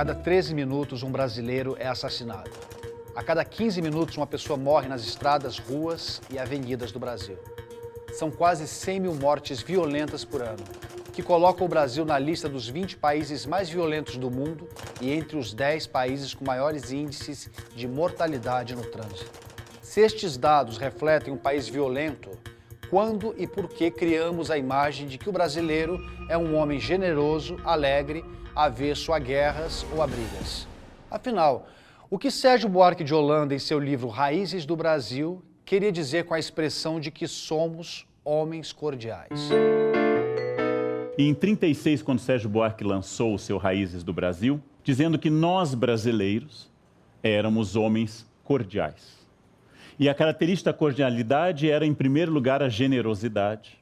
cada 13 minutos, um brasileiro é assassinado. A cada 15 minutos, uma pessoa morre nas estradas, ruas e avenidas do Brasil. São quase 100 mil mortes violentas por ano, que colocam o Brasil na lista dos 20 países mais violentos do mundo e entre os 10 países com maiores índices de mortalidade no trânsito. Se estes dados refletem um país violento, quando e por que criamos a imagem de que o brasileiro é um homem generoso, alegre, avesso a guerras ou a brigas? Afinal, o que Sérgio Buarque de Holanda, em seu livro Raízes do Brasil, queria dizer com a expressão de que somos homens cordiais? E em 36, quando Sérgio Buarque lançou o seu Raízes do Brasil, dizendo que nós, brasileiros, éramos homens cordiais. E a característica da cordialidade era, em primeiro lugar, a generosidade,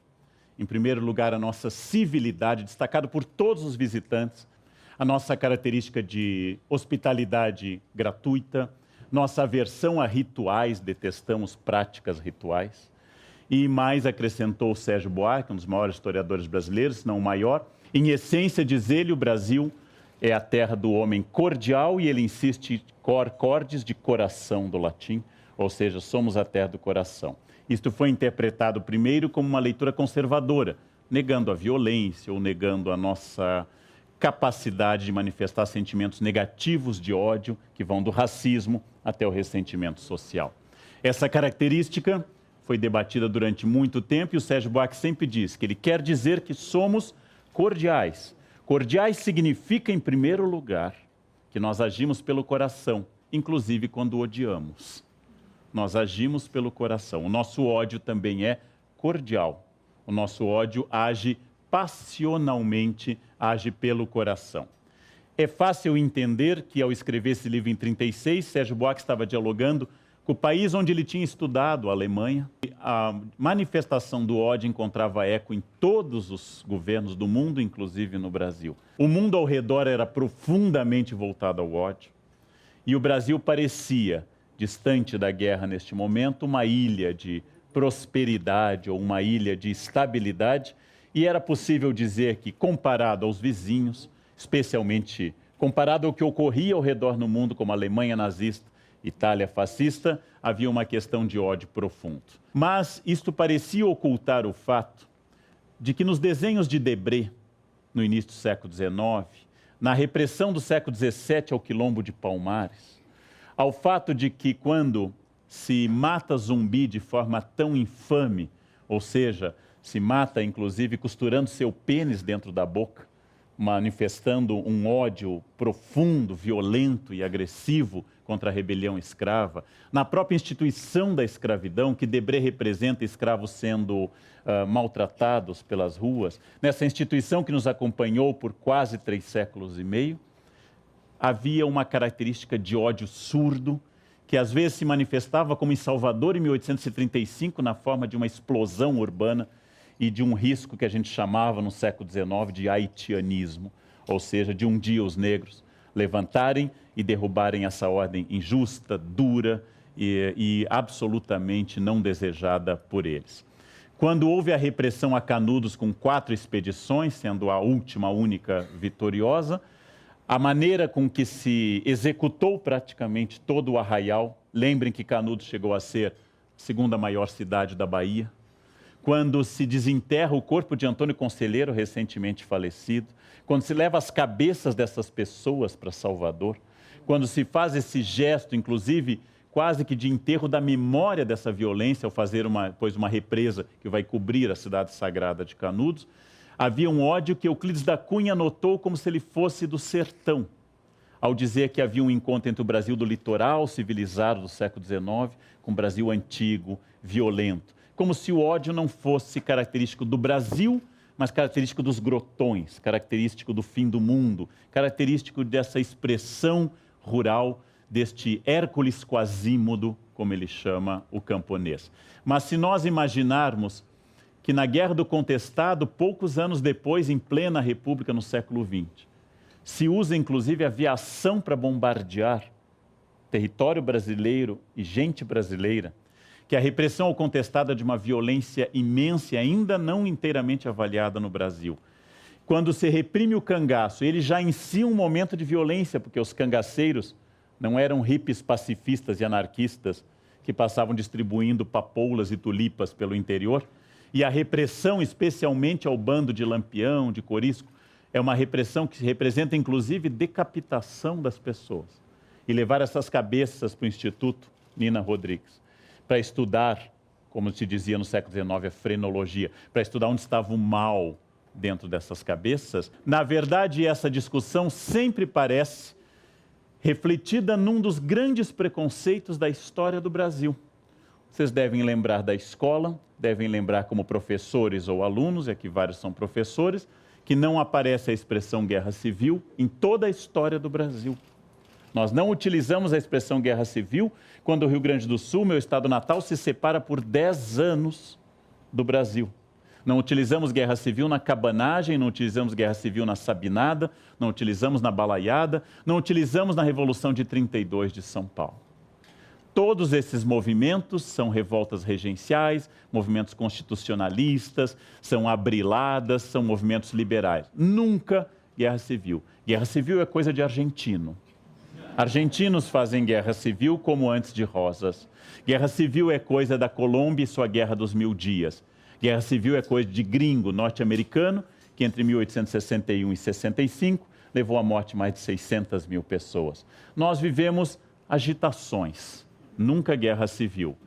em primeiro lugar, a nossa civilidade, destacado por todos os visitantes, a nossa característica de hospitalidade gratuita, nossa aversão a rituais, detestamos práticas rituais. E mais acrescentou Sérgio Buarque, um dos maiores historiadores brasileiros, se não o maior, em essência, diz ele, o Brasil é a terra do homem cordial, e ele insiste, cor cordis, de coração do latim, ou seja, somos a terra do coração. Isto foi interpretado primeiro como uma leitura conservadora, negando a violência ou negando a nossa capacidade de manifestar sentimentos negativos de ódio, que vão do racismo até o ressentimento social. Essa característica foi debatida durante muito tempo e o Sérgio Buarque sempre diz que ele quer dizer que somos cordiais. Cordiais significa, em primeiro lugar, que nós agimos pelo coração, inclusive quando odiamos. Nós agimos pelo coração. O nosso ódio também é cordial. O nosso ódio age passionalmente, age pelo coração. É fácil entender que, ao escrever esse livro em 36, Sérgio Buarque estava dialogando com o país onde ele tinha estudado, a Alemanha. A manifestação do ódio encontrava eco em todos os governos do mundo, inclusive no Brasil. O mundo ao redor era profundamente voltado ao ódio. E o Brasil parecia, distante da guerra neste momento, uma ilha de prosperidade ou uma ilha de estabilidade. E era possível dizer que, comparado aos vizinhos, especialmente comparado ao que ocorria ao redor no mundo, como a Alemanha nazista, Itália fascista, havia uma questão de ódio profundo. Mas isto parecia ocultar o fato de que nos desenhos de Debré, no início do século XIX, na repressão do século XVII ao quilombo de Palmares, ao fato de que quando se mata zumbi de forma tão infame, ou seja, se mata inclusive costurando seu pênis dentro da boca, manifestando um ódio profundo, violento e agressivo contra a rebelião escrava, na própria instituição da escravidão, que Debré representa escravos sendo maltratados pelas ruas, nessa instituição que nos acompanhou por quase 3 séculos e meio, havia uma característica de ódio surdo, que às vezes se manifestava como em Salvador, em 1835, na forma de uma explosão urbana e de um risco que a gente chamava no século XIX de haitianismo, ou seja, de um dia os negros levantarem e derrubarem essa ordem injusta, dura e absolutamente não desejada por eles. Quando houve a repressão a Canudos com 4 expedições, sendo a última, única vitoriosa, a maneira com que se executou praticamente todo o arraial, lembrem que Canudos chegou a ser a 2ª maior cidade da Bahia, quando se desenterra o corpo de Antônio Conselheiro, recentemente falecido, quando se leva as cabeças dessas pessoas para Salvador, quando se faz esse gesto, inclusive, quase que de enterro da memória dessa violência, ao fazer uma represa que vai cobrir a cidade sagrada de Canudos, havia um ódio que Euclides da Cunha notou como se ele fosse do sertão, ao dizer que havia um encontro entre o Brasil do litoral civilizado do século XIX com o Brasil antigo, violento. Como se o ódio não fosse característico do Brasil, mas característico dos grotões, característico do fim do mundo, característico dessa expressão rural, deste Hércules Quasímodo, como ele chama o camponês. Mas se nós imaginarmos que na Guerra do Contestado, poucos anos depois, em plena República, no século XX, se usa inclusive aviação para bombardear território brasileiro e gente brasileira, que a repressão ao contestado é de uma violência imensa e ainda não inteiramente avaliada no Brasil. quando se reprime o cangaço, ele já em si um momento de violência, porque os cangaceiros não eram hippies pacifistas e anarquistas que passavam distribuindo papoulas e tulipas pelo interior, e a repressão, especialmente ao bando de Lampião, de Corisco, é uma repressão que representa, inclusive, decapitação das pessoas. E levar essas cabeças para o Instituto Nina Rodrigues, para estudar, como se dizia no século XIX, a frenologia, para estudar onde estava o mal dentro dessas cabeças. Na verdade, essa discussão sempre parece refletida num dos grandes preconceitos da história do Brasil. Vocês devem lembrar da escola, devem lembrar como professores ou alunos, e aqui vários são professores, que não aparece a expressão guerra civil em toda a história do Brasil. Nós não utilizamos a expressão guerra civil quando o Rio Grande do Sul, meu estado natal, se separa por 10 anos do Brasil. Não utilizamos guerra civil na cabanagem, não utilizamos guerra civil na sabinada, não utilizamos na balaiada, não utilizamos na Revolução de 32 de São Paulo. Todos esses movimentos são revoltas regenciais, movimentos constitucionalistas, são abriladas, são movimentos liberais. Nunca guerra civil. Guerra civil é coisa de argentino. Argentinos fazem guerra civil como antes de Rosas. Guerra civil é coisa da Colômbia e sua Guerra dos 1000 Dias. Guerra civil é coisa de gringo norte-americano, que entre 1861 e 65 levou à morte mais de 600 mil pessoas. Nós vivemos agitações, nunca guerra civil.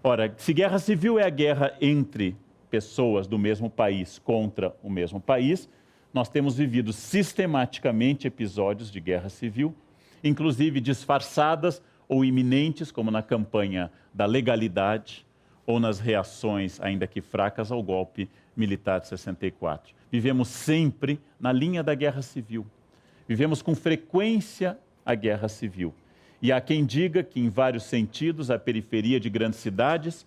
Ora, se guerra civil é a guerra entre pessoas do mesmo país contra o mesmo país, nós temos vivido sistematicamente episódios de guerra civil, inclusive disfarçadas ou iminentes, como na campanha da legalidade ou nas reações, ainda que fracas, ao golpe militar de 64. Vivemos sempre na linha da guerra civil. Vivemos com frequência a guerra civil. E há quem diga que, em vários sentidos, a periferia de grandes cidades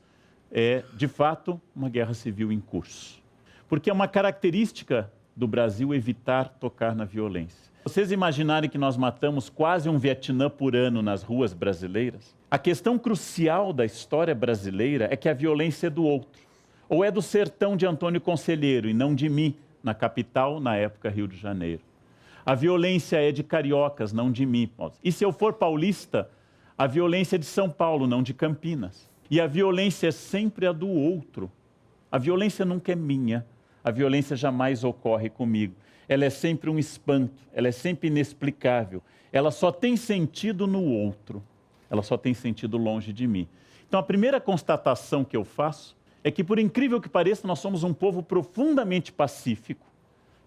é, de fato, uma guerra civil em curso. Porque é uma característica do Brasil evitar tocar na violência. Vocês imaginarem que nós matamos quase um Vietnã por ano nas ruas brasileiras? A questão crucial da história brasileira é que a violência é do outro. Ou é do sertão de Antônio Conselheiro e não de mim, na capital, na época Rio de Janeiro. A violência é de cariocas, não de mim. E se eu for paulista, a violência é de São Paulo, não de Campinas. E a violência é sempre a do outro. A violência nunca é minha. A violência jamais ocorre comigo. Ela é sempre um espanto, ela é sempre inexplicável. Ela só tem sentido no outro. Ela só tem sentido longe de mim. Então, a primeira constatação que eu faço é que, por incrível que pareça, nós somos um povo profundamente pacífico,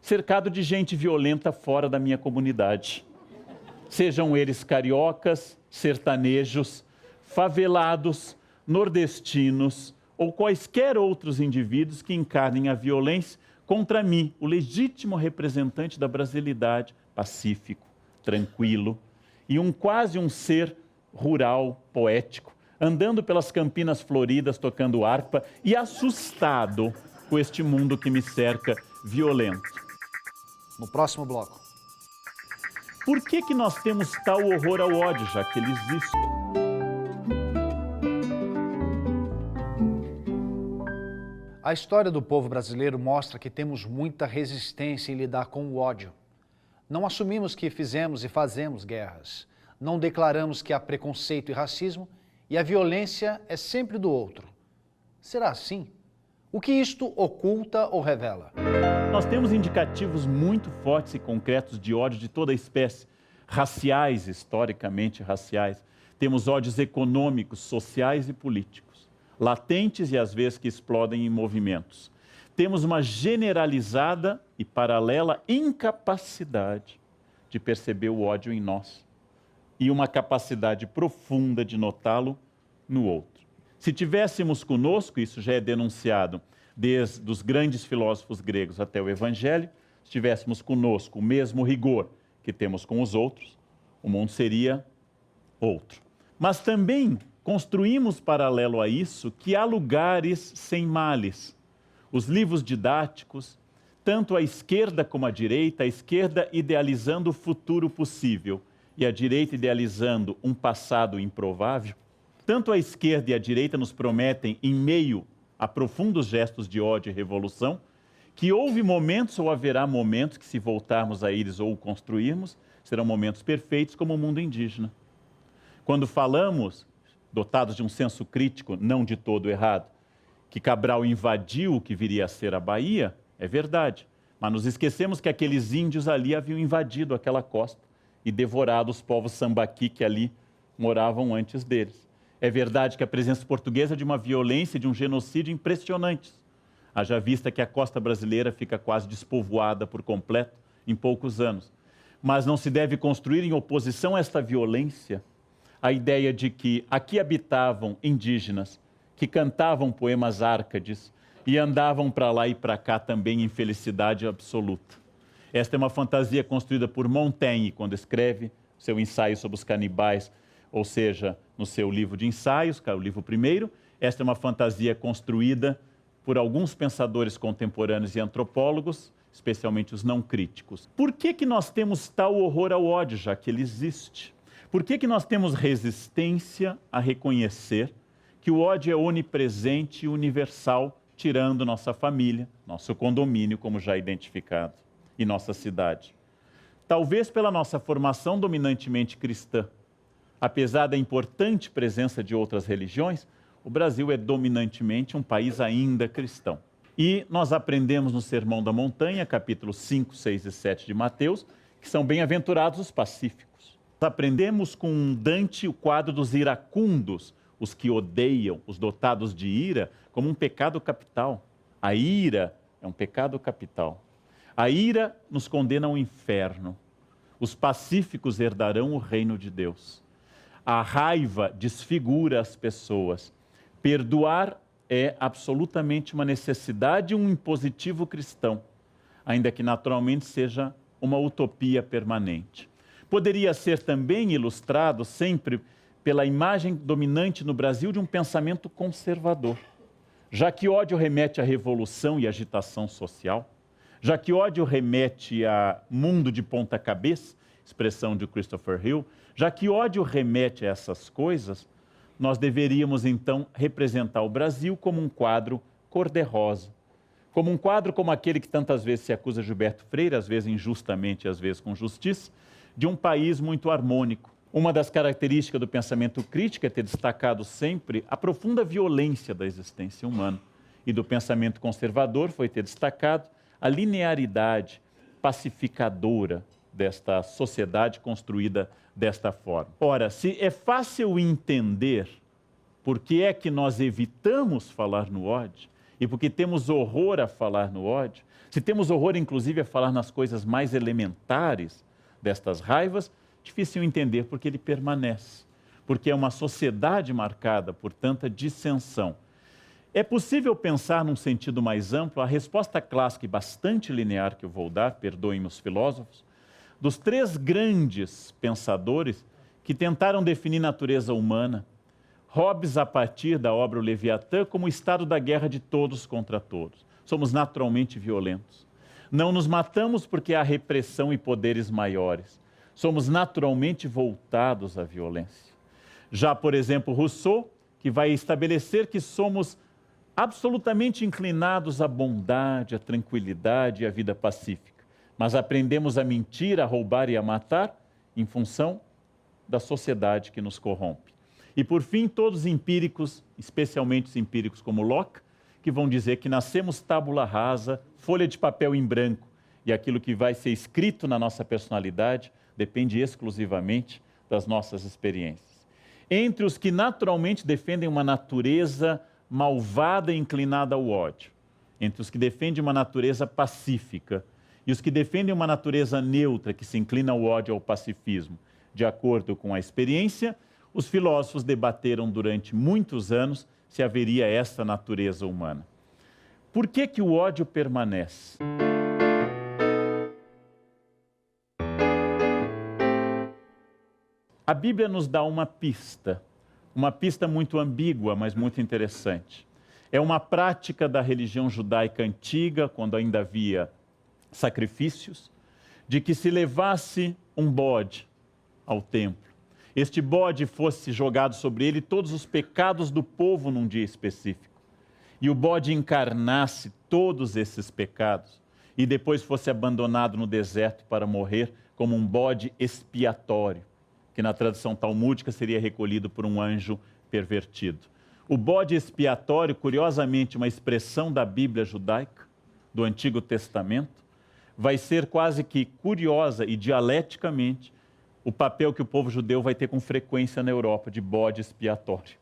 cercado de gente violenta fora da minha comunidade. Sejam eles cariocas, sertanejos, favelados, nordestinos ou quaisquer outros indivíduos que encarnem a violência contra mim, o legítimo representante da brasilidade, pacífico, tranquilo, e quase um ser rural, poético, andando pelas campinas floridas, tocando harpa e assustado com este mundo que me cerca, violento. No próximo bloco. Por que nós temos tal horror ao ódio, já que ele existe? A história do povo brasileiro mostra que temos muita resistência em lidar com o ódio. Não assumimos que fizemos e fazemos guerras. Não declaramos que há preconceito e racismo e a violência é sempre do outro. Será assim? O que isto oculta ou revela? Nós temos indicativos muito fortes e concretos de ódio de toda espécie, raciais, historicamente raciais. Temos ódios econômicos, sociais e políticos, latentes e às vezes que explodem em movimentos. Temos uma generalizada e paralela incapacidade de perceber o ódio em nós e uma capacidade profunda de notá-lo no outro. Se tivéssemos conosco, isso já é denunciado desde os grandes filósofos gregos até o Evangelho, se tivéssemos conosco o mesmo rigor que temos com os outros, o mundo seria outro. Mas também construímos paralelo a isso que há lugares sem males. Os livros didáticos, tanto a esquerda como a esquerda idealizando o futuro possível e a direita idealizando um passado improvável, tanto a esquerda e a direita nos prometem, em meio a profundos gestos de ódio e revolução, que houve momentos ou haverá momentos que, se voltarmos a eles ou o construirmos, serão momentos perfeitos como o mundo indígena. Quando falamos, dotados de um senso crítico não de todo errado, que Cabral invadiu o que viria a ser a Bahia, é verdade. Mas nos esquecemos que aqueles índios ali haviam invadido aquela costa e devorado os povos sambaqui que ali moravam antes deles. É verdade que a presença portuguesa é de uma violência, de um genocídio impressionantes. Haja vista que a costa brasileira fica quase despovoada por completo em poucos anos. Mas não se deve construir em oposição a esta violência a ideia de que aqui habitavam indígenas que cantavam poemas árcades e andavam para lá e para cá também em felicidade absoluta. Esta é uma fantasia construída por Montaigne quando escreve seu ensaio sobre os canibais, ou seja, no seu livro de ensaios, que é o livro primeiro. Esta é uma fantasia construída por alguns pensadores contemporâneos e antropólogos, especialmente os não críticos. Por que nós temos tal horror ao ódio, já que ele existe? Por que nós temos resistência a reconhecer que o ódio é onipresente e universal, tirando nossa família, nosso condomínio, como já identificado, e nossa cidade? Talvez pela nossa formação dominantemente cristã. Apesar da importante presença de outras religiões, o Brasil é dominantemente um país ainda cristão. E nós aprendemos no Sermão da Montanha, capítulos 5, 6 e 7 de Mateus, que são bem-aventurados os pacíficos. Aprendemos com Dante o quadro dos iracundos, os que odeiam, os dotados de ira, como um pecado capital. A ira é um pecado capital. A ira nos condena ao inferno. Os pacíficos herdarão o reino de Deus. A raiva desfigura as pessoas. Perdoar é absolutamente uma necessidade e um impositivo cristão, ainda que naturalmente seja uma utopia permanente. Poderia ser também ilustrado sempre pela imagem dominante no Brasil de um pensamento conservador. Já que ódio remete à revolução e agitação social, já que ódio remete a mundo de ponta cabeça, expressão de Christopher Hill, já que ódio remete a essas coisas, nós deveríamos então representar o Brasil como um quadro cor-de-rosa, como um quadro como aquele que tantas vezes se acusa Gilberto Freire, às vezes injustamente, às vezes com justiça, de um país muito harmônico. Uma das características do pensamento crítico é ter destacado sempre a profunda violência da existência humana. E do pensamento conservador foi ter destacado a linearidade pacificadora desta sociedade construída desta forma. Ora, se é fácil entender por que é que nós evitamos falar no ódio e porque temos horror a falar no ódio, se temos horror inclusive a falar nas coisas mais elementares destas raivas, difícil entender porque ele permanece, porque é uma sociedade marcada por tanta dissensão. É possível pensar num sentido mais amplo a resposta clássica e bastante linear que eu vou dar, perdoem-me os filósofos, dos três grandes pensadores que tentaram definir natureza humana. Hobbes, a partir da obra O Leviatã, como o estado da guerra de todos contra todos. Somos naturalmente violentos. Não nos matamos porque há repressão e poderes maiores. Somos naturalmente voltados à violência. Já, por exemplo, Rousseau, que vai estabelecer que somos absolutamente inclinados à bondade, à tranquilidade e à vida pacífica. Mas aprendemos a mentir, a roubar e a matar em função da sociedade que nos corrompe. E, por fim, todos os empíricos, especialmente os empíricos como Locke, que vão dizer que nascemos tábula rasa, folha de papel em branco, e aquilo que vai ser escrito na nossa personalidade depende exclusivamente das nossas experiências. Entre os que naturalmente defendem uma natureza malvada e inclinada ao ódio, entre os que defendem uma natureza pacífica, e os que defendem uma natureza neutra, que se inclina ao ódio e ao pacifismo, de acordo com a experiência, os filósofos debateram durante muitos anos se haveria essa natureza humana. Por que o ódio permanece? A Bíblia nos dá uma pista muito ambígua, mas muito interessante. É uma prática da religião judaica antiga, quando ainda havia sacrifícios, de que se levasse um bode ao templo. Este bode fosse jogado sobre ele todos os pecados do povo num dia específico. e o bode encarnasse todos esses pecados e depois fosse abandonado no deserto para morrer como um bode expiatório, que na tradução talmúdica seria recolhido por um anjo pervertido. O bode expiatório, curiosamente, uma expressão da Bíblia judaica, do Antigo Testamento, vai ser quase que curiosa e dialeticamente o papel que o povo judeu vai ter com frequência na Europa, de bode expiatório.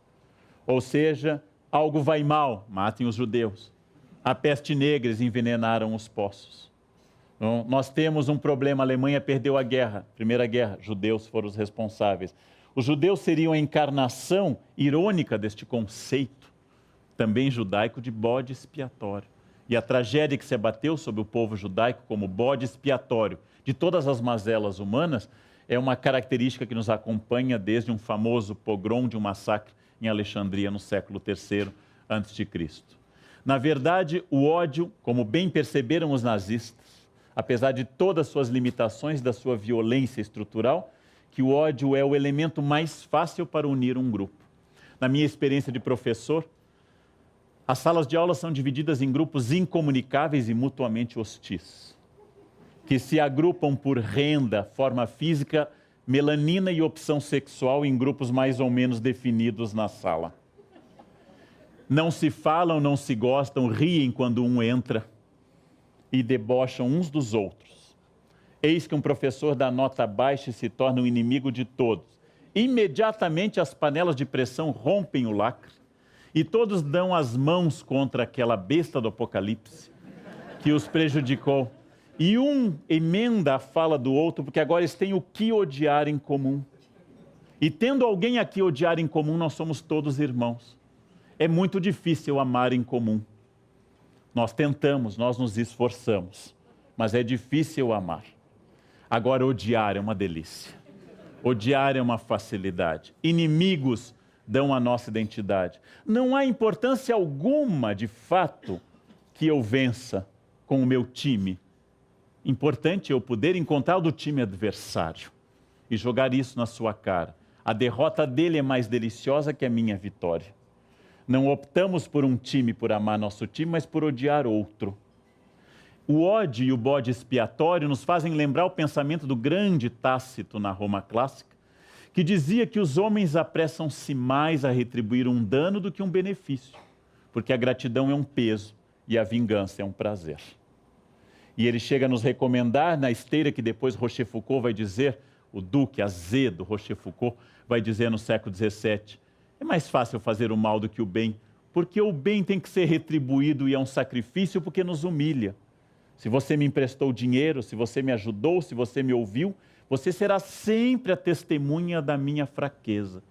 Ou seja, algo vai mal, matem os judeus. A peste negra, eles envenenaram os poços. Então, nós temos um problema, a Alemanha perdeu a guerra, Primeira Guerra, judeus foram os responsáveis. Os judeus seriam a encarnação irônica deste conceito, também judaico, de bode expiatório. E a tragédia que se abateu sobre o povo judaico como bode expiatório de todas as mazelas humanas é uma característica que nos acompanha desde um famoso pogrom de um massacre em Alexandria no século III a.C. Na verdade, o ódio, como bem perceberam os nazistas, apesar de todas as suas limitações da sua violência estrutural, que o ódio é o elemento mais fácil para unir um grupo. Na minha experiência de professor, as salas de aula são divididas em grupos incomunicáveis e mutuamente hostis, que se agrupam por renda, forma física, melanina e opção sexual em grupos mais ou menos definidos na sala. Não se falam, não se gostam, riem quando um entra e debocham uns dos outros. Eis que um professor dá nota baixa e se torna um inimigo de todos. Imediatamente as panelas de pressão rompem o lacre e todos dão as mãos contra aquela besta do Apocalipse que os prejudicou. E um emenda a fala do outro, porque agora eles têm o que odiar em comum. E tendo alguém aqui odiar em comum, nós somos todos irmãos. É muito difícil amar em comum. Nós tentamos, nós nos esforçamos, mas é difícil amar. Agora, odiar é uma delícia. Odiar é uma facilidade. Inimigos dão a nossa identidade. Não há importância alguma, de fato, que eu vença com o meu time. Importante eu poder encontrar o do time adversário e jogar isso na sua cara. A derrota dele é mais deliciosa que a minha vitória. Não optamos por um time, por amar nosso time, mas por odiar outro. O ódio e o bode expiatório nos fazem lembrar o pensamento do grande Tácito na Roma clássica, que dizia que os homens apressam-se mais a retribuir um dano do que um benefício, porque a gratidão é um peso e a vingança é um prazer. E ele chega a nos recomendar, na esteira que depois Rochefoucauld vai dizer, o duque azedo Rochefoucauld vai dizer no século XVII, é mais fácil fazer o mal do que o bem, porque o bem tem que ser retribuído e é um sacrifício porque nos humilha. Se você me emprestou dinheiro, se você me ajudou, se você me ouviu, você será sempre a testemunha da minha fraqueza,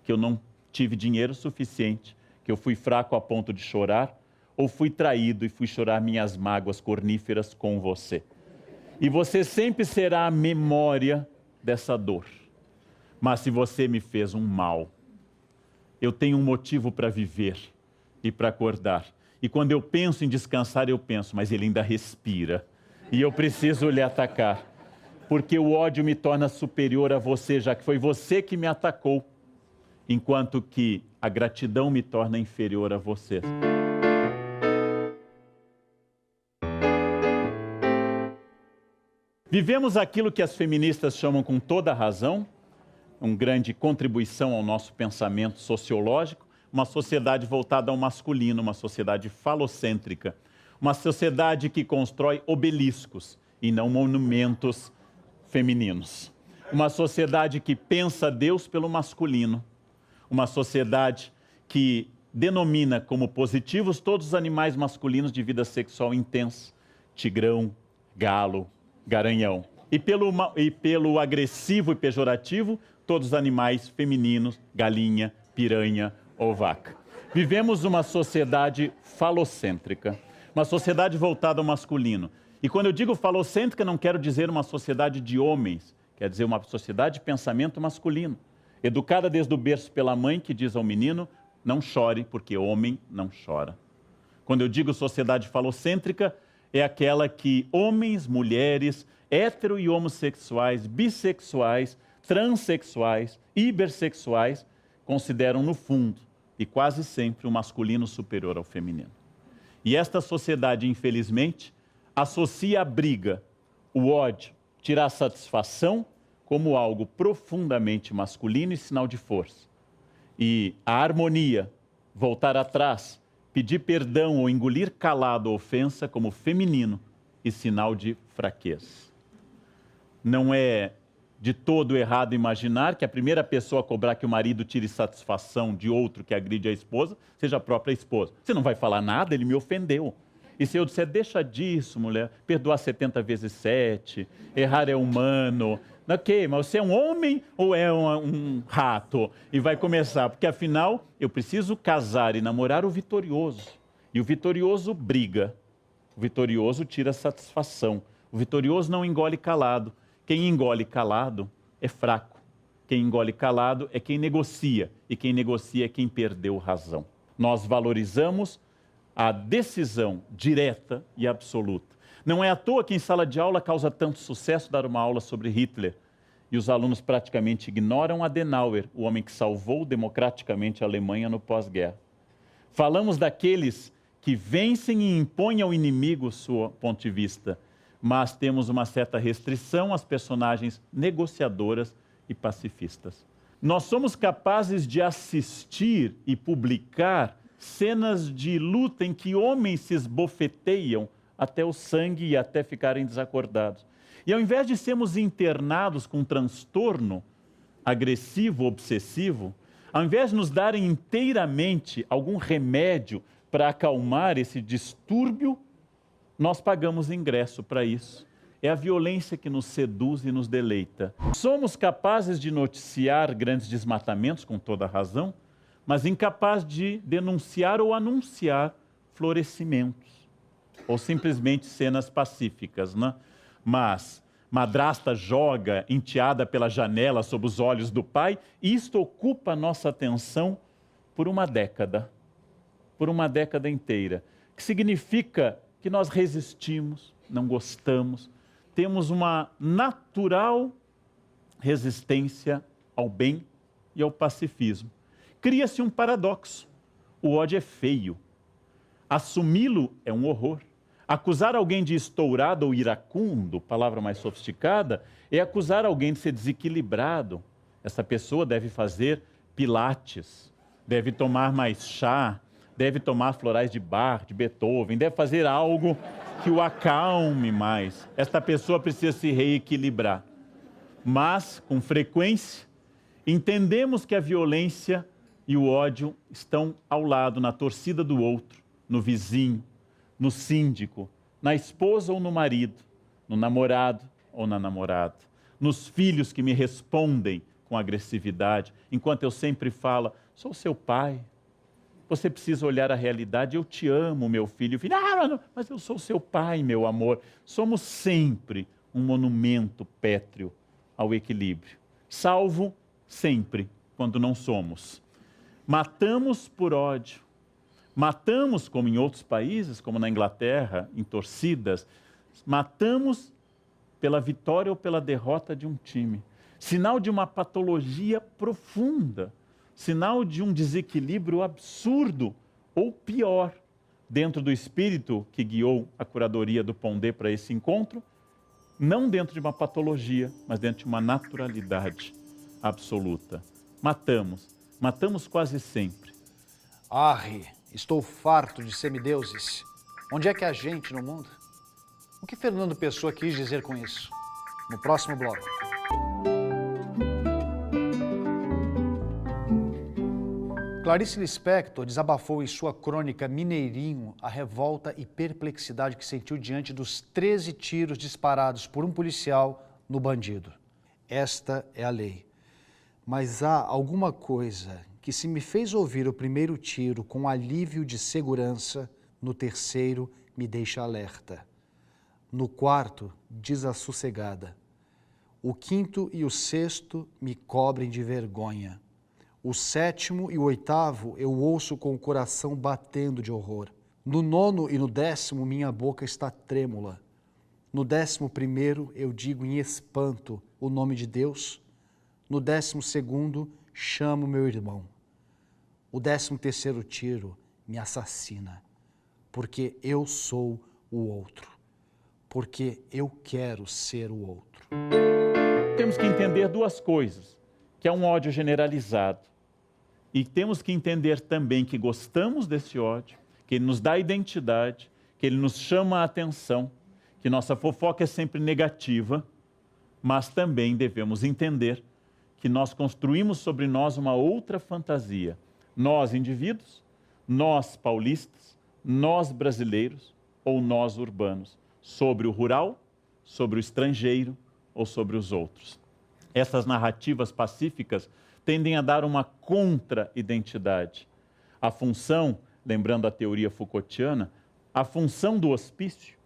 que eu não tive dinheiro suficiente, que eu fui fraco a ponto de chorar, ou fui traído e fui chorar minhas mágoas corníferas com você. E você sempre será a memória dessa dor. Mas se você me fez um mal, eu tenho um motivo para viver e para acordar. E quando eu penso em descansar, eu penso, mas ele ainda respira. E eu preciso lhe atacar. Porque o ódio me torna superior a você, já que foi você que me atacou. Enquanto que a gratidão me torna inferior a você. Vivemos aquilo que as feministas chamam com toda a razão, uma grande contribuição ao nosso pensamento sociológico, uma sociedade voltada ao masculino, uma sociedade falocêntrica, uma sociedade que constrói obeliscos e não monumentos femininos. Uma sociedade que pensa Deus pelo masculino, uma sociedade que denomina como positivos todos os animais masculinos de vida sexual intensa, tigrão, galo, garanhão. E pelo agressivo e pejorativo, todos os animais femininos, galinha, piranha ou vaca. Vivemos uma sociedade falocêntrica, uma sociedade voltada ao masculino. E quando eu digo falocêntrica, não quero dizer uma sociedade de homens, quer dizer uma sociedade de pensamento masculino. Educada desde o berço pela mãe, que diz ao menino, não chore, porque homem não chora. Quando eu digo sociedade falocêntrica, é aquela que homens, mulheres, hétero e homossexuais, bissexuais, transexuais, hipersexuais, consideram no fundo e quase sempre o masculino superior ao feminino. E esta sociedade, infelizmente, associa a briga, o ódio, tirar satisfação como algo profundamente masculino e sinal de força. E a harmonia, voltar atrás, pedir perdão ou engolir calado a ofensa como feminino e sinal de fraqueza. Não é de todo errado imaginar que a primeira pessoa a cobrar que o marido tire satisfação de outro que agride a esposa seja a própria esposa. Você não vai falar nada, ele me ofendeu. E se eu disser, deixa disso, mulher, perdoar 70 vezes 7, errar é humano. Ok, mas você é um homem ou é um rato? E vai começar, porque afinal eu preciso casar e namorar o vitorioso. E o vitorioso briga, o vitorioso tira satisfação, o vitorioso não engole calado. Quem engole calado é fraco. Quem engole calado é quem negocia. E quem negocia é quem perdeu razão. Nós valorizamos a decisão direta e absoluta. Não é à toa que em sala de aula causa tanto sucesso dar uma aula sobre Hitler. E os alunos praticamente ignoram Adenauer, o homem que salvou democraticamente a Alemanha no pós-guerra. Falamos daqueles que vencem e impõem ao inimigo seu ponto de vista, mas temos uma certa restrição às personagens negociadoras e pacifistas. Nós somos capazes de assistir e publicar cenas de luta em que homens se esbofeteiam até o sangue e até ficarem desacordados. E ao invés de sermos internados com um transtorno agressivo, obsessivo, ao invés de nos darem inteiramente algum remédio para acalmar esse distúrbio, nós pagamos ingresso para isso. É a violência que nos seduz e nos deleita. Somos capazes de noticiar grandes desmatamentos, com toda razão, mas incapazes de denunciar ou anunciar florescimentos, ou simplesmente cenas pacíficas, né? Mas madrasta joga enteada pela janela sob os olhos do pai, e isto ocupa a nossa atenção por uma década inteira, que significa que nós resistimos, não gostamos, temos uma natural resistência ao bem e ao pacifismo. Cria-se um paradoxo. O ódio é feio. Assumi-lo é um horror. Acusar alguém de estourado ou iracundo, palavra mais sofisticada, é acusar alguém de ser desequilibrado. Essa pessoa deve fazer pilates, deve tomar mais chá, deve tomar florais de Bach, de Beethoven, deve fazer algo que o acalme mais. Esta pessoa precisa se reequilibrar. Mas, com frequência, entendemos que a violência e o ódio estão ao lado, na torcida do outro, no vizinho, no síndico, na esposa ou no marido, no namorado ou na namorada, nos filhos que me respondem com agressividade, enquanto eu sempre falo, sou seu pai, você precisa olhar a realidade, eu te amo, meu filho. Não, mas eu sou seu pai, meu amor. Somos sempre um monumento pétreo ao equilíbrio, salvo sempre quando não somos. Matamos por ódio, matamos, como em outros países, como na Inglaterra, em torcidas, matamos pela vitória ou pela derrota de um time. Sinal de uma patologia profunda, sinal de um desequilíbrio absurdo, ou pior, dentro do espírito que guiou a curadoria do Pondé para esse encontro, não dentro de uma patologia, mas dentro de uma naturalidade absoluta. Matamos quase sempre. Arre, estou farto de semideuses. Onde é que é a gente no mundo? O que Fernando Pessoa quis dizer com isso? No próximo bloco. Clarice Lispector desabafou em sua crônica Mineirinho a revolta e perplexidade que sentiu diante dos 13 tiros disparados por um policial no bandido. Esta é a lei. Mas há alguma coisa que, se me fez ouvir o primeiro tiro com alívio de segurança, no terceiro me deixa alerta. No quarto, desassossegada. O quinto e o sexto me cobrem de vergonha. O sétimo e o oitavo eu ouço com o coração batendo de horror. No nono e no 10º minha boca está trêmula. No 11º eu digo em espanto o nome de Deus. No 12º chamo meu irmão. o 13º tiro me assassina, porque eu sou o outro, porque eu quero ser o outro. Temos que entender duas coisas, que é um ódio generalizado. E temos que entender também que gostamos desse ódio, que ele nos dá identidade, que ele nos chama a atenção, que nossa fofoca é sempre negativa, mas também devemos entender que nós construímos sobre nós uma outra fantasia. Nós, indivíduos, nós, paulistas, nós, brasileiros, ou nós, urbanos, sobre o rural, sobre o estrangeiro ou sobre os outros. Essas narrativas pacíficas tendem a dar uma contra-identidade. A função, lembrando a teoria Foucaultiana, a função do hospício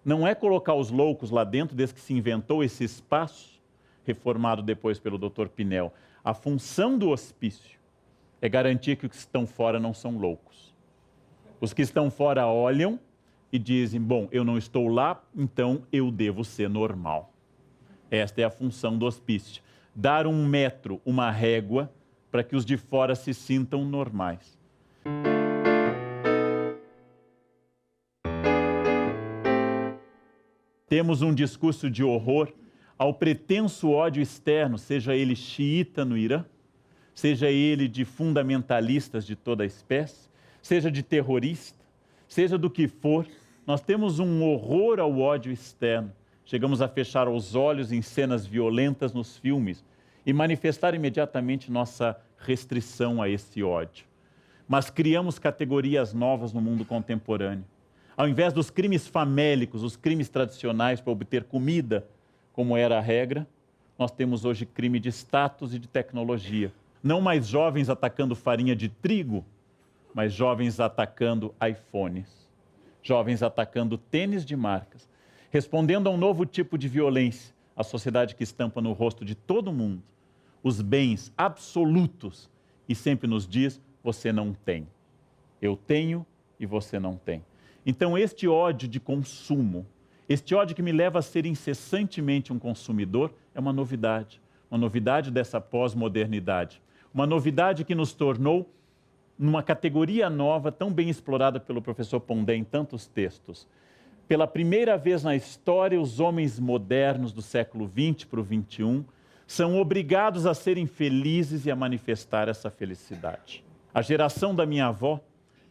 não é colocar os loucos lá dentro, desde que se inventou esse espaço, reformado depois pelo Dr. Pinel. A função do hospício é garantir que os que estão fora não são loucos. Os que estão fora olham e dizem, bom, eu não estou lá, então eu devo ser normal. Esta é a função do hospício. Dar um metro, uma régua, para que os de fora se sintam normais. Temos um discurso de horror ao pretenso ódio externo, seja ele xiita no Irã, seja ele de fundamentalistas de toda a espécie, seja de terrorista, seja do que for, nós temos um horror ao ódio externo. Chegamos a fechar os olhos em cenas violentas nos filmes e manifestar imediatamente nossa restrição a esse ódio. Mas criamos categorias novas no mundo contemporâneo. Ao invés dos crimes famélicos, os crimes tradicionais para obter comida, como era a regra, nós temos hoje crime de status e de tecnologia. Não mais jovens atacando farinha de trigo, mas jovens atacando iPhones, jovens atacando tênis de marcas, respondendo a um novo tipo de violência, a sociedade que estampa no rosto de todo mundo os bens absolutos e sempre nos diz, você não tem. Eu tenho e você não tem. Então este ódio de consumo, este ódio que me leva a ser incessantemente um consumidor, é uma novidade dessa pós-modernidade, uma novidade que nos tornou numa categoria nova, tão bem explorada pelo professor Pondé em tantos textos. Pela primeira vez na história, os homens modernos do século XX para o XXI são obrigados a serem felizes e a manifestar essa felicidade. A geração da minha avó,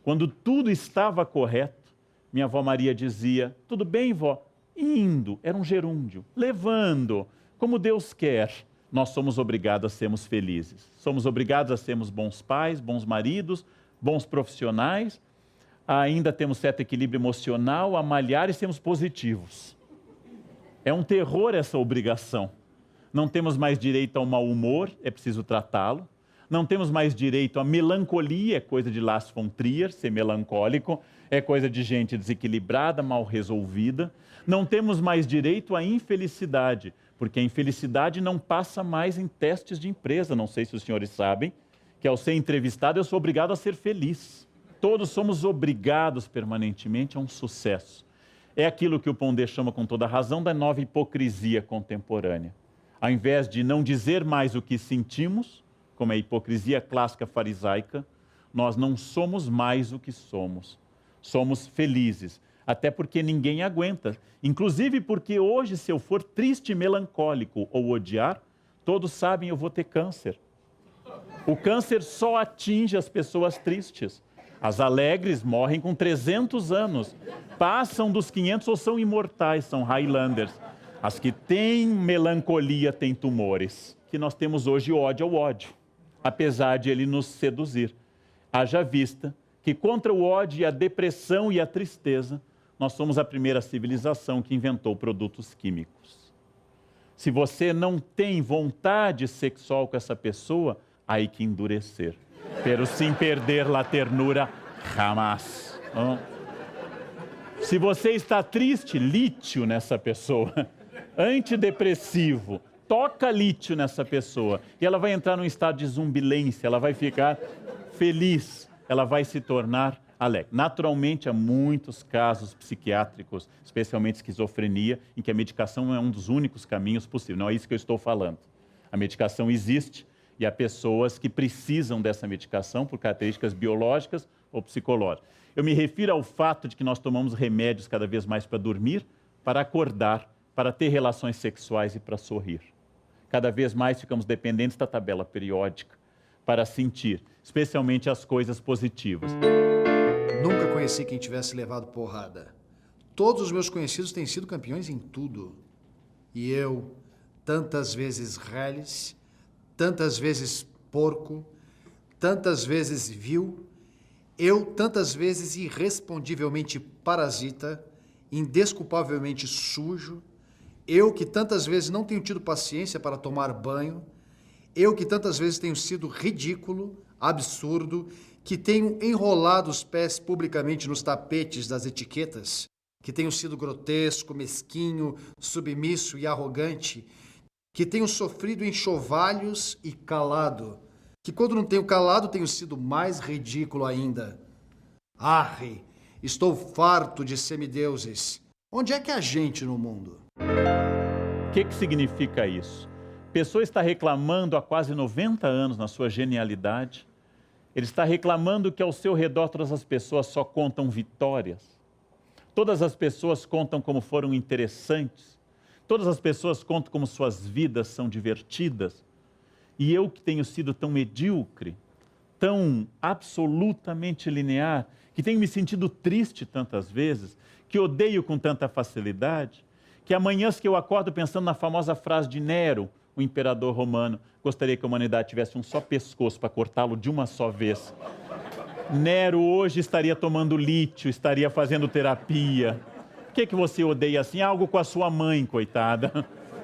quando tudo estava correto, minha avó Maria dizia, tudo bem, vó? Indo, era um gerúndio, levando, como Deus quer. Nós somos obrigados a sermos felizes. Somos obrigados a sermos bons pais, bons maridos, bons profissionais. Ainda temos certo equilíbrio emocional, a malhar e sermos positivos. É um terror essa obrigação. Não temos mais direito ao mau humor, é preciso tratá-lo. Não temos mais direito à melancolia, é coisa de Lars von Trier, ser melancólico, é coisa de gente desequilibrada, mal resolvida. Não temos mais direito à infelicidade, porque a infelicidade não passa mais em testes de empresa. Não sei se os senhores sabem, que ao ser entrevistado eu sou obrigado a ser feliz. Todos somos obrigados permanentemente a um sucesso. É aquilo que o Pondé chama com toda razão da nova hipocrisia contemporânea. Ao invés de não dizer mais o que sentimos, como é a hipocrisia clássica farisaica, nós não somos mais o que somos. Somos felizes, até porque ninguém aguenta. Inclusive porque hoje, se eu for triste, melancólico ou odiar, todos sabem eu vou ter câncer. O câncer só atinge as pessoas tristes. As alegres morrem com 300 anos, passam dos 500 ou são imortais, são Highlanders. As que têm melancolia têm tumores, que nós temos hoje ódio ao ódio, apesar de ele nos seduzir. Haja vista que contra o ódio, a depressão e a tristeza, nós somos a primeira civilização que inventou produtos químicos. Se você não tem vontade sexual com essa pessoa, aí que endurecer. Pero sem perder la ternura, jamás. Se você está triste, lítio nessa pessoa. Antidepressivo, toca lítio nessa pessoa. E ela vai entrar num estado de zumbilência, ela vai ficar feliz, ela vai se tornar alegre. Naturalmente, há muitos casos psiquiátricos, especialmente esquizofrenia, em que a medicação é um dos únicos caminhos possíveis. Não é isso que eu estou falando. A medicação existe E há pessoas que precisam dessa medicação por características biológicas ou psicológicas. Eu me refiro ao fato de que nós tomamos remédios cada vez mais para dormir, para acordar, para ter relações sexuais e para sorrir. Cada vez mais ficamos dependentes da tabela periódica para sentir, especialmente as coisas positivas. Nunca conheci quem tivesse levado porrada. Todos os meus conhecidos têm sido campeões em tudo. E eu, tantas vezes reles, tantas vezes porco, tantas vezes vil, eu tantas vezes irrespondivelmente parasita, indesculpavelmente sujo, eu que tantas vezes não tenho tido paciência para tomar banho, eu que tantas vezes tenho sido ridículo, absurdo, que tenho enrolado os pés publicamente nos tapetes das etiquetas, que tenho sido grotesco, mesquinho, submisso e arrogante, que tenho sofrido enxovalhos e calado, que quando não tenho calado tenho sido mais ridículo ainda. Arre, estou farto de semideuses. Onde é que há gente no mundo? O que significa isso? A pessoa está reclamando há quase 90 anos na sua genialidade. Ele está reclamando que ao seu redor todas as pessoas só contam vitórias. Todas as pessoas contam como foram interessantes. Todas as pessoas contam como suas vidas são divertidas. E eu que tenho sido tão medíocre, tão absolutamente linear, que tenho me sentido triste tantas vezes, que odeio com tanta facilidade, que há manhãs que eu acordo pensando na famosa frase de Nero, o imperador romano, gostaria que a humanidade tivesse um só pescoço para cortá-lo de uma só vez. Nero hoje estaria tomando lítio, estaria fazendo terapia. Por que você odeia assim? Algo com a sua mãe, coitada,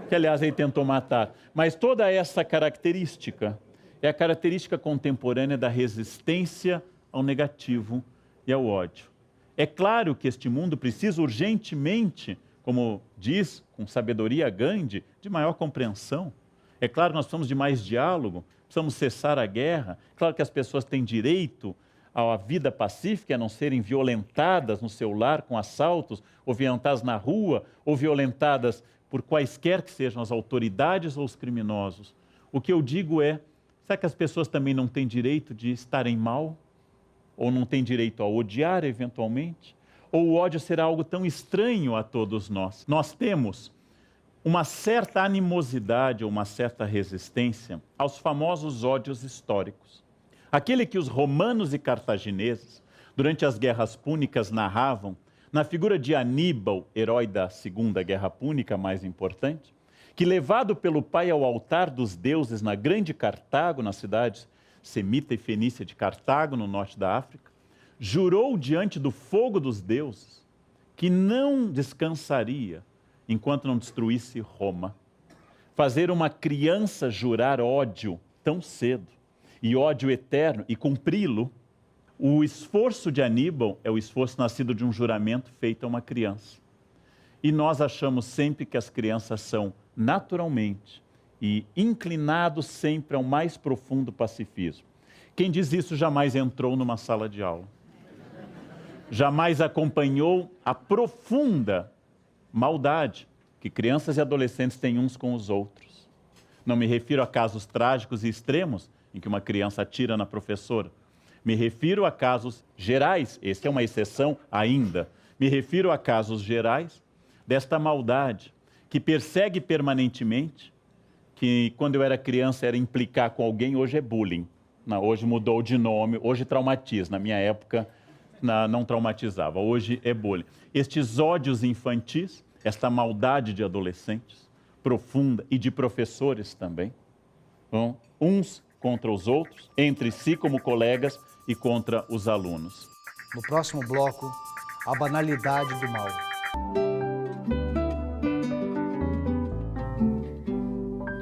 que aliás ele tentou matar. Mas toda essa característica é a característica contemporânea da resistência ao negativo e ao ódio. É claro que este mundo precisa urgentemente, como diz com sabedoria Gandhi, de maior compreensão. É claro que nós precisamos de mais diálogo, precisamos cessar a guerra. É claro que as pessoas têm direito à vida pacífica, a não serem violentadas no seu lar com assaltos, ou violentadas na rua, ou violentadas por quaisquer que sejam as autoridades ou os criminosos. O que eu digo é, será que as pessoas também não têm direito de estarem mal? Ou não têm direito a odiar eventualmente? Ou o ódio será algo tão estranho a todos nós? Nós temos uma certa animosidade ou uma certa resistência aos famosos ódios históricos. Aquele que os romanos e cartagineses, durante as guerras púnicas, narravam na figura de Aníbal, herói da Segunda Guerra Púnica, mais importante, que levado pelo pai ao altar dos deuses na grande Cartago, na cidade semita e fenícia de Cartago, no norte da África, jurou diante do fogo dos deuses que não descansaria enquanto não destruísse Roma. Fazer uma criança jurar ódio tão cedo, e ódio eterno, e cumpri-lo, o esforço de Aníbal é o esforço nascido de um juramento feito a uma criança. E nós achamos sempre que as crianças são naturalmente e inclinados sempre ao mais profundo pacifismo. Quem diz isso jamais entrou numa sala de aula. Jamais acompanhou a profunda maldade que crianças e adolescentes têm uns com os outros. Não me refiro a casos trágicos e extremos, em que uma criança atira na professora. Me refiro a casos gerais, essa é uma exceção ainda. Me refiro a casos gerais desta maldade que persegue permanentemente, que quando eu era criança era implicar com alguém, hoje é bullying. Não, hoje mudou de nome, hoje traumatiza. Na minha época não traumatizava, hoje é bullying. Estes ódios infantis, esta maldade de adolescentes, profunda, e de professores também, uns contra os outros, entre si como colegas e contra os alunos. No próximo bloco, a banalidade do mal.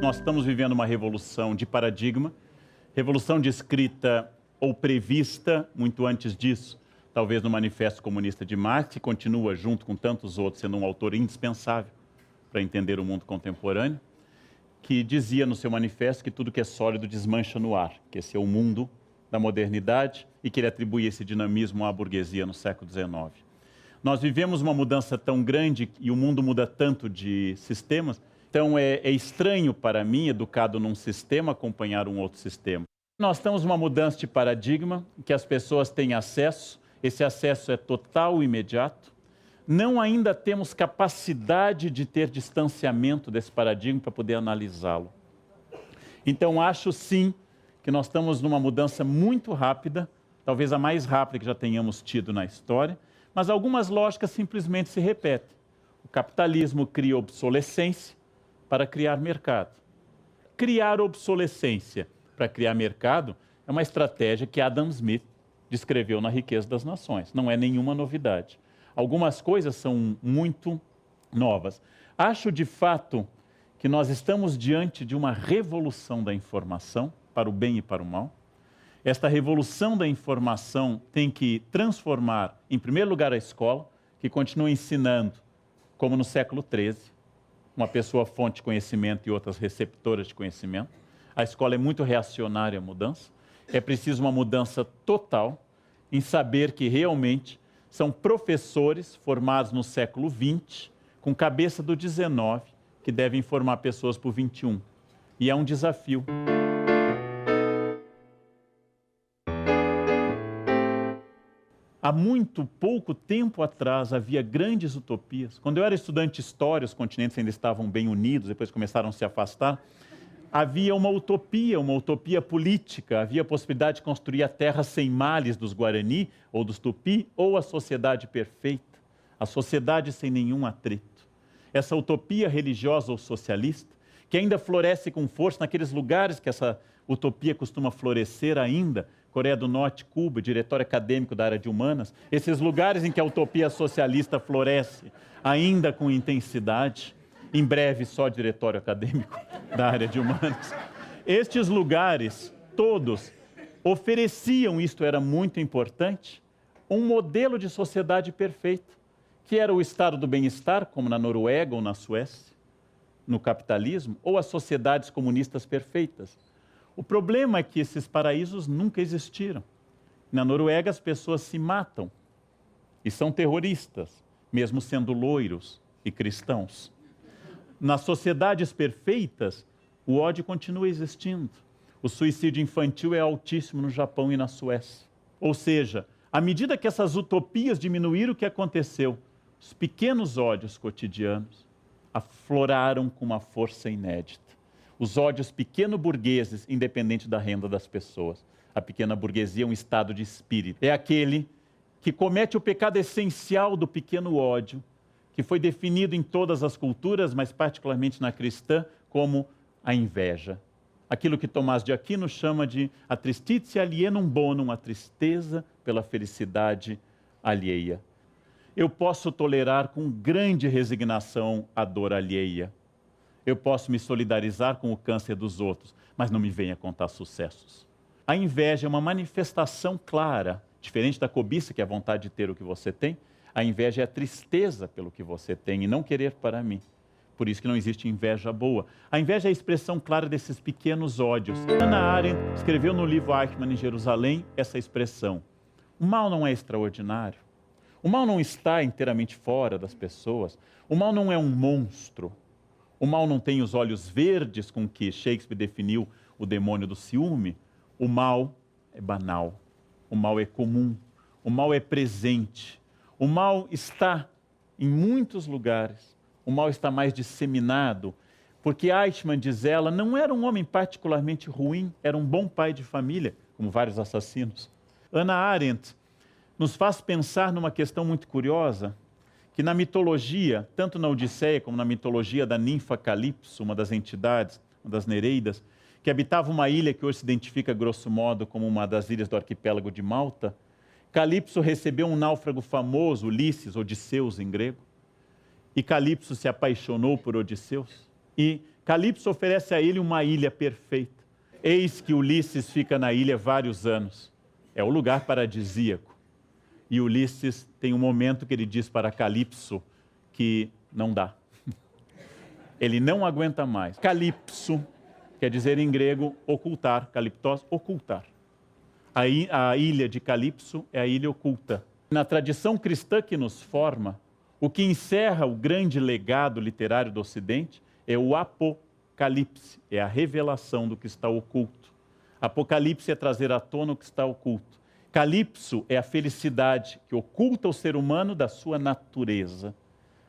Nós estamos vivendo uma revolução de paradigma, revolução descrita ou prevista muito antes disso, talvez no Manifesto Comunista de Marx, que continua, junto com tantos outros, sendo um autor indispensável para entender o mundo contemporâneo, que dizia no seu manifesto que tudo que é sólido desmancha no ar, que esse é o mundo da modernidade e que ele atribui esse dinamismo à burguesia no século XIX. Nós vivemos uma mudança tão grande e o mundo muda tanto de sistemas Então é estranho para mim, educado num sistema, acompanhar um outro sistema. Nós estamos numa mudança de paradigma, que as pessoas têm acesso, esse acesso é total e imediato. Não ainda temos capacidade de ter distanciamento desse paradigma para poder analisá-lo. Então acho sim que nós estamos numa mudança muito rápida, talvez a mais rápida que já tenhamos tido na história, mas algumas lógicas simplesmente se repetem. O capitalismo cria obsolescência para criar mercado. Criar obsolescência para criar mercado é uma estratégia que Adam Smith descreveu na Riqueza das Nações. Não é nenhuma novidade. Algumas coisas são muito novas. Acho, de fato, que nós estamos diante de uma revolução da informação, para o bem e para o mal. Esta revolução da informação tem que transformar, em primeiro lugar, a escola, que continua ensinando, como no século XIII, uma pessoa fonte de conhecimento e outras receptoras de conhecimento. A escola é muito reacionária à mudança. É preciso uma mudança total em saber que realmente são professores formados no século XX, com cabeça do XIX, que devem formar pessoas para o XXI. E é um desafio. Há muito pouco tempo atrás havia grandes utopias. Quando eu era estudante de história, os continentes ainda estavam bem unidos, depois começaram a se afastar. Havia uma utopia política, havia a possibilidade de construir a terra sem males dos Guarani ou dos Tupi, ou a sociedade perfeita, a sociedade sem nenhum atrito. Essa utopia religiosa ou socialista, que ainda floresce com força naqueles lugares que essa utopia costuma florescer ainda, Coreia do Norte, Cuba, diretório acadêmico da área de humanas, esses lugares em que a utopia socialista floresce ainda com intensidade, em breve só diretório acadêmico da área de humanas. Estes lugares, todos, ofereciam, isto era muito importante, um modelo de sociedade perfeita, que era o estado do bem-estar, como na Noruega ou na Suécia, no capitalismo, ou as sociedades comunistas perfeitas. O problema é que esses paraísos nunca existiram. Na Noruega as pessoas se matam e são terroristas, mesmo sendo loiros e cristãos. Nas sociedades perfeitas, o ódio continua existindo. O suicídio infantil é altíssimo no Japão e na Suécia. Ou seja, à medida que essas utopias diminuíram, o que aconteceu? Os pequenos ódios cotidianos afloraram com uma força inédita. Os ódios pequeno-burgueses, independente da renda das pessoas. A pequena burguesia é um estado de espírito. É aquele que comete o pecado essencial do pequeno ódio, que foi definido em todas as culturas, mas particularmente na cristã, como a inveja. Aquilo que Tomás de Aquino chama de a tristitia alienum bonum, a tristeza pela felicidade alheia. Eu posso tolerar com grande resignação a dor alheia. Eu posso me solidarizar com o câncer dos outros, mas não me venha contar sucessos. A inveja é uma manifestação clara, diferente da cobiça, que é a vontade de ter o que você tem. A inveja é a tristeza pelo que você tem e não querer para mim. Por isso que não existe inveja boa. A inveja é a expressão clara desses pequenos ódios. Hannah Arendt escreveu no livro Eichmann em Jerusalém essa expressão. O mal não é extraordinário. O mal não está inteiramente fora das pessoas. O mal não é um monstro. O mal não tem os olhos verdes com que Shakespeare definiu o demônio do ciúme. O mal é banal. O mal é comum. O mal é presente. O mal está em muitos lugares. O mal está mais disseminado, porque Eichmann, diz ela, não era um homem particularmente ruim, era um bom pai de família, como vários assassinos. Hannah Arendt nos faz pensar numa questão muito curiosa, que na mitologia, tanto na Odisseia como na mitologia da ninfa Calipso, uma das entidades, uma das Nereidas, que habitava uma ilha que hoje se identifica, grosso modo, como uma das ilhas do arquipélago de Malta, Calipso recebeu um náufrago famoso, Ulisses, Odisseus em grego, e Calipso se apaixonou por Odisseus, e Calipso oferece a ele uma ilha perfeita. Eis que Ulisses fica na ilha vários anos. É o lugar paradisíaco. E Ulisses tem um momento que ele diz para Calipso que não dá. Ele não aguenta mais. Calipso quer dizer em grego ocultar, caliptos, ocultar. A ilha de Calipso é a ilha oculta. Na tradição cristã que nos forma, o que encerra o grande legado literário do Ocidente é o apocalipse, é a revelação do que está oculto. Apocalipse é trazer à tona o que está oculto. Calipso é a felicidade que oculta o ser humano da sua natureza.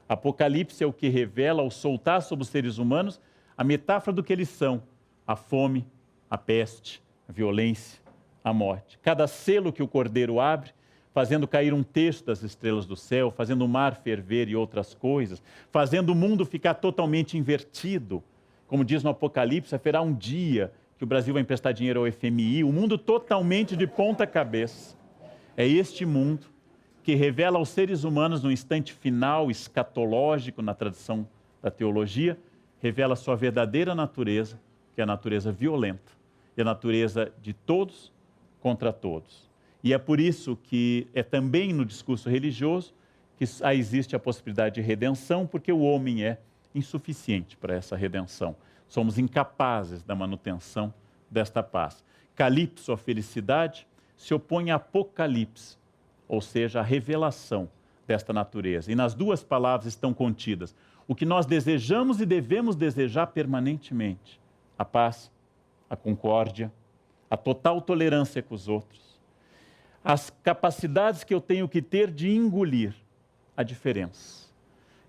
Apocalipse é o que revela, ao soltar sobre os seres humanos, a metáfora do que eles são: a fome, a peste, a violência, a morte. Cada selo que o Cordeiro abre, fazendo cair um terço das estrelas do céu, fazendo o mar ferver e outras coisas, fazendo o mundo ficar totalmente invertido. Como diz no Apocalipse, haverá um dia que o Brasil vai emprestar dinheiro ao FMI, o mundo totalmente de ponta cabeça. É este mundo que revela aos seres humanos, no instante final, escatológico, na tradição da teologia, revela a sua verdadeira natureza, que é a natureza violenta, e a natureza de todos contra todos. E é por isso que é também no discurso religioso que existe a possibilidade de redenção, porque o homem é insuficiente para essa redenção. Somos incapazes da manutenção desta paz. Calipso, a felicidade, se opõe a apocalipse, ou seja, a revelação desta natureza. E nas duas palavras estão contidas o que nós desejamos e devemos desejar permanentemente: a paz, a concórdia, a total tolerância com os outros, as capacidades que eu tenho que ter de engolir a diferença,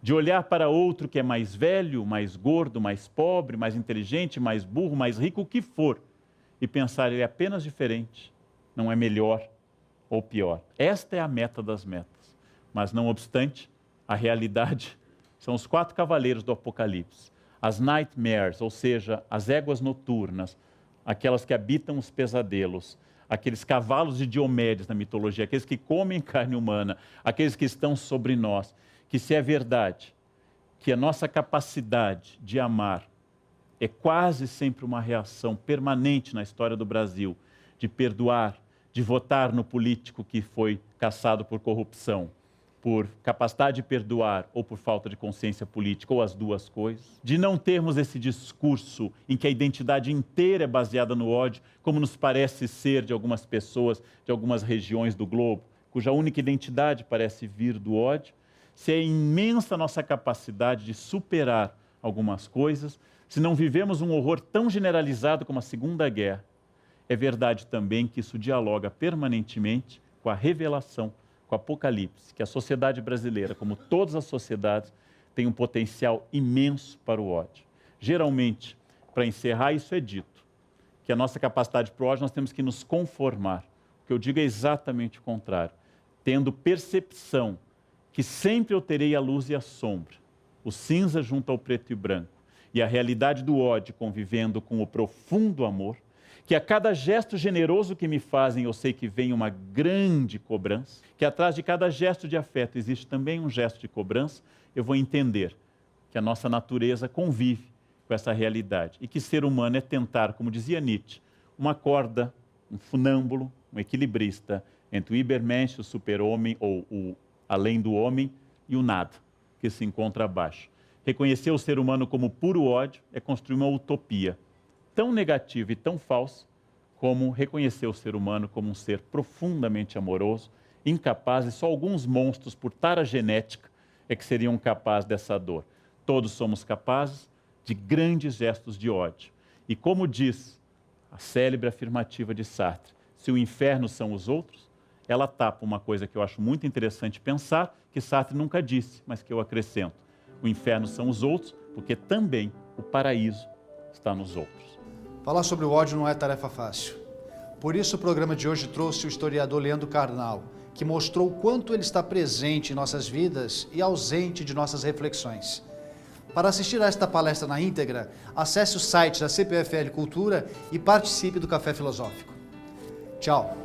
de olhar para outro que é mais velho, mais gordo, mais pobre, mais inteligente, mais burro, mais rico, o que for, e pensar: ele é apenas diferente, não é melhor ou pior. Esta é a meta das metas. Mas, não obstante, a realidade são os 4 cavaleiros do Apocalipse, as nightmares, ou seja, as éguas noturnas, aquelas que habitam os pesadelos, aqueles cavalos de Diomedes na mitologia, aqueles que comem carne humana, aqueles que estão sobre nós, que se é verdade que a nossa capacidade de amar é quase sempre uma reação permanente na história do Brasil, de perdoar, de votar no político que foi caçado por corrupção, por capacidade de perdoar ou por falta de consciência política, ou as duas coisas, de não termos esse discurso em que a identidade inteira é baseada no ódio, como nos parece ser de algumas pessoas, de algumas regiões do globo, cuja única identidade parece vir do ódio, se é imensa a nossa capacidade de superar algumas coisas, se não vivemos um horror tão generalizado como a Segunda Guerra, é verdade também que isso dialoga permanentemente com a revelação, com o Apocalipse, que a sociedade brasileira, como todas as sociedades, tem um potencial imenso para o ódio. Geralmente, para encerrar, isso é dito, que a nossa capacidade para o ódio nós temos que nos conformar. O que eu digo é exatamente o contrário, tendo percepção que sempre eu terei a luz e a sombra, o cinza junto ao preto e branco, e a realidade do ódio convivendo com o profundo amor, que a cada gesto generoso que me fazem eu sei que vem uma grande cobrança, que atrás de cada gesto de afeto existe também um gesto de cobrança, eu vou entender que a nossa natureza convive com essa realidade e que ser humano é tentar, como dizia Nietzsche, uma corda, um funâmbulo, um equilibrista entre o Übermensch, o super-homem ou o além do homem, e o nada, que se encontra abaixo. Reconhecer o ser humano como puro ódio é construir uma utopia tão negativa e tão falsa como reconhecer o ser humano como um ser profundamente amoroso, incapaz, e só alguns monstros, por tara genética, é que seriam capazes dessa dor. Todos somos capazes de grandes gestos de ódio. E como diz a célebre afirmativa de Sartre, se o inferno são os outros, ela tapa uma coisa que eu acho muito interessante pensar, que Sartre nunca disse, mas que eu acrescento. O inferno são os outros, porque também o paraíso está nos outros. Falar sobre o ódio não é tarefa fácil. Por isso o programa de hoje trouxe o historiador Leandro Carnal, que mostrou o quanto ele está presente em nossas vidas e ausente de nossas reflexões. Para assistir a esta palestra na íntegra, acesse o site da CPFL Cultura e participe do Café Filosófico. Tchau!